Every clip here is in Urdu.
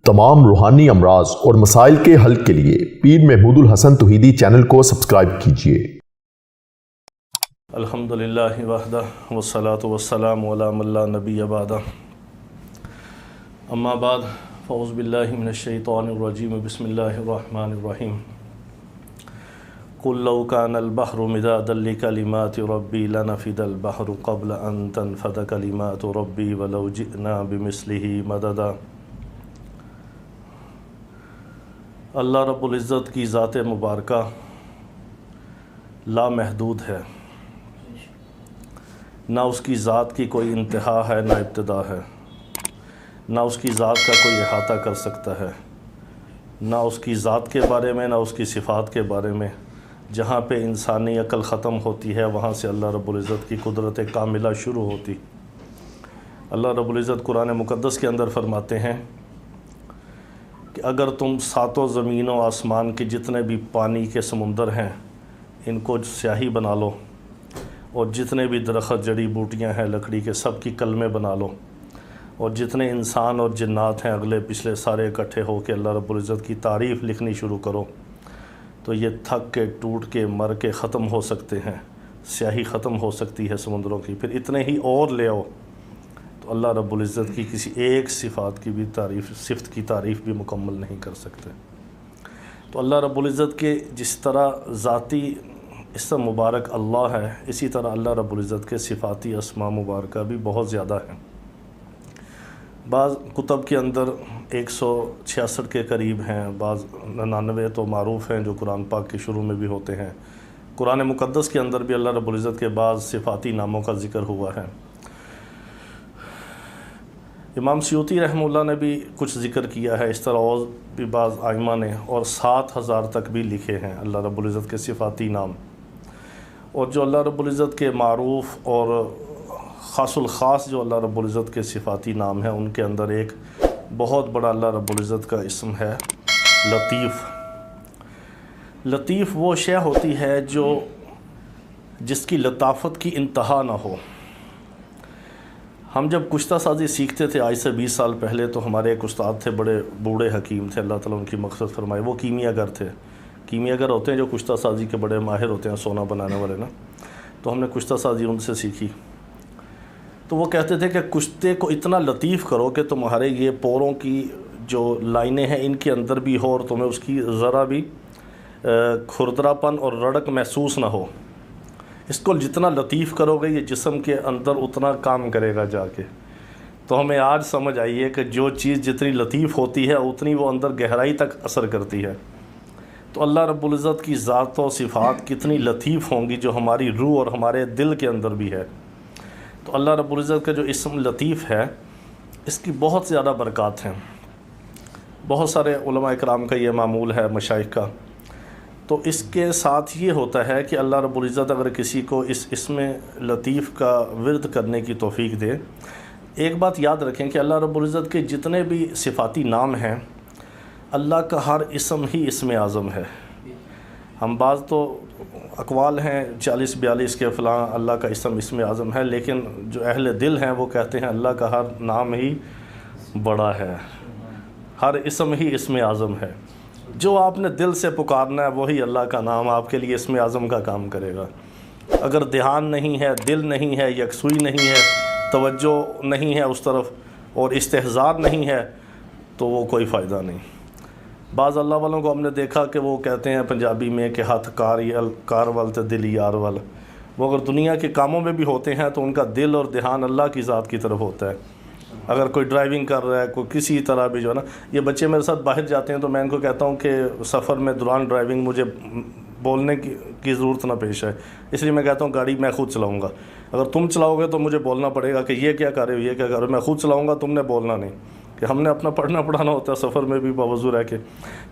تمام روحانی امراض اور مسائل کے حل کے لیے پیر محمود الحسن توحیدی چینل کو سبسکرائب کیجیے۔ الحمدللہ وحدہ والصلاة والسلام علی من لا نبی بعدہ، اما بعد فاعوذ باللہ من الشیطان الرجیم، بسم اللہ الرحمن الرحیم۔ قل لو کان البحر مدادا لکلمات ربی لنفد البحر قبل ان تنفد کلمات ربی ولو جئنا بمثلہ مددا۔ اللہ رب العزت کی ذات مبارکہ لامحدود ہے، نہ اس کی ذات کی کوئی انتہا ہے نہ ابتدا ہے، نہ اس کی ذات کا کوئی احاطہ کر سکتا ہے، نہ اس کی ذات کے بارے میں نہ اس کی صفات کے بارے میں۔ جہاں پہ انسانی عقل ختم ہوتی ہے وہاں سے اللہ رب العزت کی قدرت کاملہ شروع ہوتی۔ اللہ رب العزت قرآن مقدس کے اندر فرماتے ہیں کہ اگر تم ساتوں زمین و آسمان کے جتنے بھی پانی کے سمندر ہیں ان کو سیاہی بنا لو، اور جتنے بھی درخت جڑی بوٹیاں ہیں لکڑی کے سب کی کلمے بنا لو، اور جتنے انسان اور جنات ہیں اگلے پچھلے سارے اکٹھے ہو کے اللہ رب العزت کی تعریف لکھنی شروع کرو، تو یہ تھک کے ٹوٹ کے مر کے ختم ہو سکتے ہیں، سیاہی ختم ہو سکتی ہے سمندروں کی۔ پھر اتنے ہی اور لے آؤ تو اللہ رب العزت کی کسی ایک صفت کی تعریف بھی مکمل نہیں کر سکتے۔ تو اللہ رب العزت کے جس طرح ذاتی اسم مبارک اللہ ہے، اسی طرح اللہ رب العزت کے صفاتی اسماء مبارکہ بھی بہت زیادہ ہیں۔ بعض کتب کے اندر 166 کے قریب ہیں، بعض 99 تو معروف ہیں جو قرآن پاک کے شروع میں بھی ہوتے ہیں۔ قرآن مقدس کے اندر بھی اللہ رب العزت کے بعض صفاتی ناموں کا ذکر ہوا ہے۔ امام سیوطی رحمہ اللہ نے بھی کچھ ذکر کیا ہے، اس طرح اور بھی بعض ائمہ نے، اور 7000 تک بھی لکھے ہیں اللہ رب العزت کے صفاتی نام۔ اور جو اللہ رب العزت کے معروف اور خاص الخاص جو اللہ رب العزت کے صفاتی نام ہیں ان کے اندر ایک بہت بڑا اللہ رب العزت کا اسم ہے لطیف۔ لطیف وہ شے ہوتی ہے جس کی لطافت کی انتہا نہ ہو۔ ہم جب کشتہ سازی سیکھتے تھے آج سے 20 سال پہلے، تو ہمارے ایک استاد تھے، بڑے بوڑھے حکیم تھے، اللہ تعالیٰ ان کی مغفرت فرمائے۔ وہ کیمیا گر تھے۔ کیمیا گر ہوتے ہیں جو کشتہ سازی کے بڑے ماہر ہوتے ہیں، سونا بنانے والے نا۔ تو ہم نے کشتہ سازی ان سے سیکھی۔ تو وہ کہتے تھے کہ کشتے کو اتنا لطیف کرو کہ تمہارے یہ پوروں کی جو لائنیں ہیں ان کے اندر بھی ہو اور تمہیں اس کی ذرا بھی کھردراپن اور رڑک محسوس نہ ہو۔ اس کو جتنا لطیف کرو گے یہ جسم کے اندر اتنا کام کرے گا جا کے۔ تو ہمیں آج سمجھ آئیے کہ جو چیز جتنی لطیف ہوتی ہے اتنی وہ اندر گہرائی تک اثر کرتی ہے۔ تو اللہ رب العزت کی ذات و صفات کتنی لطیف ہوں گی جو ہماری روح اور ہمارے دل کے اندر بھی ہے۔ تو اللہ رب العزت کا جو اسم لطیف ہے اس کی بہت زیادہ برکات ہیں۔ بہت سارے علماء اکرام کا یہ معمول ہے، مشائخ کا۔ تو اس کے ساتھ یہ ہوتا ہے کہ اللہ رب العزت اگر کسی کو اس اسم لطیف کا ورد کرنے کی توفیق دے، ایک بات یاد رکھیں کہ اللہ رب العزت کے جتنے بھی صفاتی نام ہیں اللہ کا ہر اسم ہی اسم اعظم ہے۔ ہم بعض تو اقوال ہیں 40-42 کے فلاں اللہ کا اسم اعظم ہے، لیکن جو اہل دل ہیں وہ کہتے ہیں اللہ کا ہر نام ہی بڑا ہے، ہر اسم ہی اسم اعظم ہے۔ جو آپ نے دل سے پکارنا ہے وہی اللہ کا نام آپ کے لیے اسم اعظم کا کام کرے گا۔ اگر دھیان نہیں ہے، دل نہیں ہے، یکسوئی نہیں ہے، توجہ نہیں ہے اس طرف اور استحضار نہیں ہے تو وہ کوئی فائدہ نہیں۔ بعض اللہ والوں کو ہم نے دیکھا کہ وہ کہتے ہیں پنجابی میں کہ ہاتھ کار ول تے دل یار ول۔ وہ اگر دنیا کے کاموں میں بھی ہوتے ہیں تو ان کا دل اور دھیان اللہ کی ذات کی طرف ہوتا ہے۔ اگر کوئی ڈرائیونگ کر رہا ہے، کوئی کسی طرح بھی جو ہے نا، یہ بچے میرے ساتھ باہر جاتے ہیں تو میں ان کو کہتا ہوں کہ سفر میں دوران ڈرائیونگ مجھے بولنے کی ضرورت نہ پیش ہے، اس لیے میں کہتا ہوں گاڑی میں خود چلاؤں گا۔ اگر تم چلاؤ گے تو مجھے بولنا پڑے گا کہ یہ کیا کر رہے ہو، یہ کیا کر رہے ہو۔ میں خود چلاؤں گا، تم نے بولنا نہیں، کہ ہم نے اپنا پڑھنا پڑھانا ہوتا ہے سفر میں بھی باوضو رہ کے۔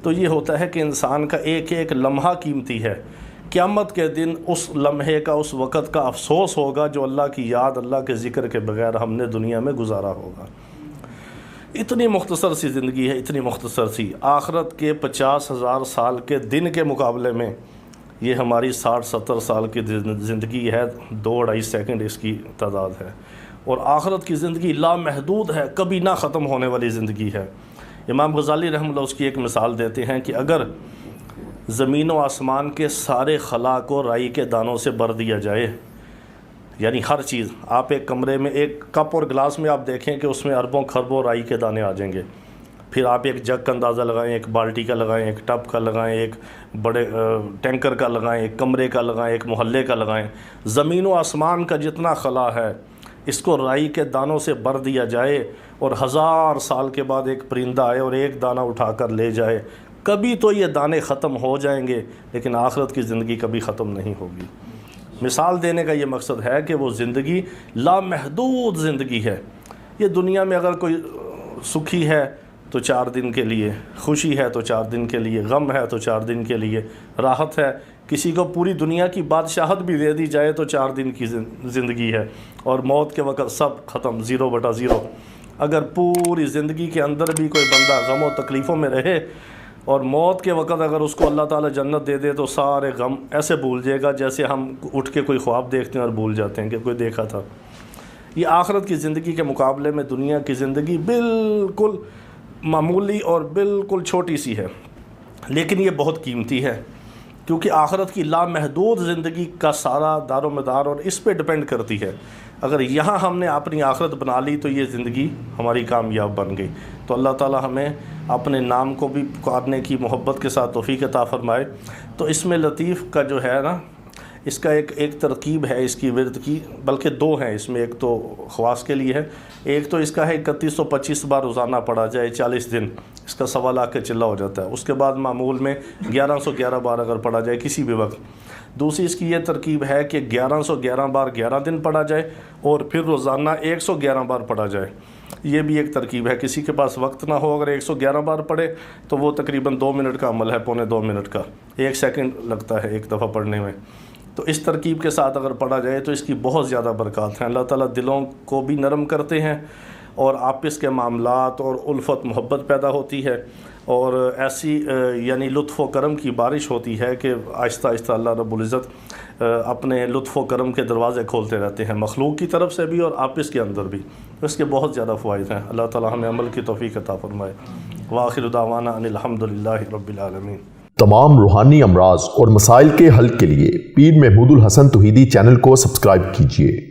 تو یہ ہوتا ہے کہ انسان کا ایک ایک لمحہ قیمتی ہے۔ قیامت کے دن اس لمحے کا، اس وقت کا افسوس ہوگا جو اللہ کی یاد، اللہ کے ذکر کے بغیر ہم نے دنیا میں گزارا ہوگا۔ اتنی مختصر سی زندگی ہے، اتنی مختصر سی۔ آخرت کے 50,000 سال کے دن کے مقابلے میں یہ ہماری 60-70 سال کی زندگی ہے، 2-2.5 سیکنڈ اس کی تعداد ہے۔ اور آخرت کی زندگی لامحدود ہے، کبھی نہ ختم ہونے والی زندگی ہے۔ امام غزالی رحمہ اللہ اس کی ایک مثال دیتے ہیں کہ اگر زمین و آسمان کے سارے خلا کو رائی کے دانوں سے بھر دیا جائے، یعنی ہر چیز، آپ ایک کمرے میں ایک کپ اور گلاس میں آپ دیکھیں کہ اس میں اربوں خربوں رائی کے دانے آ جائیں گے، پھر آپ ایک جگ کا اندازہ لگائیں، ایک بالٹی کا لگائیں، ایک ٹب کا لگائیں، ایک بڑے ٹینکر کا لگائیں، ایک کمرے کا لگائیں، ایک محلے کا لگائیں، زمین و آسمان کا جتنا خلا ہے اس کو رائی کے دانوں سے بھر دیا جائے اور 1000 سال کے بعد ایک پرندہ آئے اور ایک دانہ اٹھا کر لے جائے، کبھی تو یہ دانے ختم ہو جائیں گے، لیکن آخرت کی زندگی کبھی ختم نہیں ہوگی۔ مثال دینے کا یہ مقصد ہے کہ وہ زندگی لامحدود زندگی ہے۔ یہ دنیا میں اگر کوئی سکھی ہے تو 4 دن کے لیے، خوشی ہے تو 4 دن کے لیے، غم ہے تو 4 دن کے لیے، راحت ہے، کسی کو پوری دنیا کی بادشاہت بھی دے دی جائے تو 4 دن کی زندگی ہے، اور موت کے وقت سب ختم، 0/0۔ اگر پوری زندگی کے اندر بھی کوئی بندہ غم و تکلیفوں میں رہے اور موت کے وقت اگر اس کو اللہ تعالیٰ جنت دے دے تو سارے غم ایسے بھول جائے گا جیسے ہم اٹھ کے کوئی خواب دیکھتے ہیں اور بھول جاتے ہیں کہ کوئی دیکھا تھا۔ یہ آخرت کی زندگی کے مقابلے میں دنیا کی زندگی بالکل معمولی اور بالکل چھوٹی سی ہے، لیکن یہ بہت قیمتی ہے، کیونکہ آخرت کی لامحدود زندگی کا سارا دار و مدار اور اس پہ ڈپینڈ کرتی ہے۔ اگر یہاں ہم نے اپنی آخرت بنا لی تو یہ زندگی ہماری کامیاب بن گئی۔ تو اللہ تعالیٰ ہمیں اپنے نام کو بھی پکارنے کی محبت کے ساتھ توفیق عطا فرمائے۔ تو اس میں لطیف کا جو ہے نا، اس کا ایک ترکیب ہے اس کی ورد کی، بلکہ 2 ہیں اس میں، ایک تو خواص کے لیے ہے، ایک تو اس کا ہے 3125 بار روزانہ پڑھا جائے 40 دن، اس کا 1.25 لاکھ کے چلہ ہو جاتا ہے۔ اس کے بعد معمول میں 1111 بار اگر پڑھا جائے کسی بھی وقت۔ دوسری اس کی یہ ترکیب ہے کہ 1111 بار 11 دن پڑھا جائے اور پھر روزانہ 111 بار پڑھا جائے۔ یہ بھی ایک ترکیب ہے، کسی کے پاس وقت نہ ہو اگر 111 بار پڑھے تو وہ تقریباً 2 منٹ کا عمل ہے، پونے 2 منٹ کا، 1 سیکنڈ لگتا ہے ایک دفعہ پڑھنے میں۔ تو اس ترکیب کے ساتھ اگر پڑھا جائے تو اس کی بہت زیادہ برکات ہیں۔ اللہ تعالیٰ دلوں کو بھی نرم کرتے ہیں اور آپس کے معاملات اور الفت محبت پیدا ہوتی ہے، اور ایسی یعنی لطف و کرم کی بارش ہوتی ہے کہ آہستہ آہستہ اللہ رب العزت اپنے لطف و کرم کے دروازے کھولتے رہتے ہیں، مخلوق کی طرف سے بھی اور آپس کے اندر بھی۔ اس کے بہت زیادہ فوائد ہیں۔ اللہ تعالیٰ ہمیں عمل کی توفیق عطا فرمائے۔ وآخر دعوانا ان الحمدللہ رب العالمین۔ تمام روحانی امراض اور مسائل کے حل کے لیے پیر محمود الحسن توحیدی چینل کو سبسکرائب کیجیے۔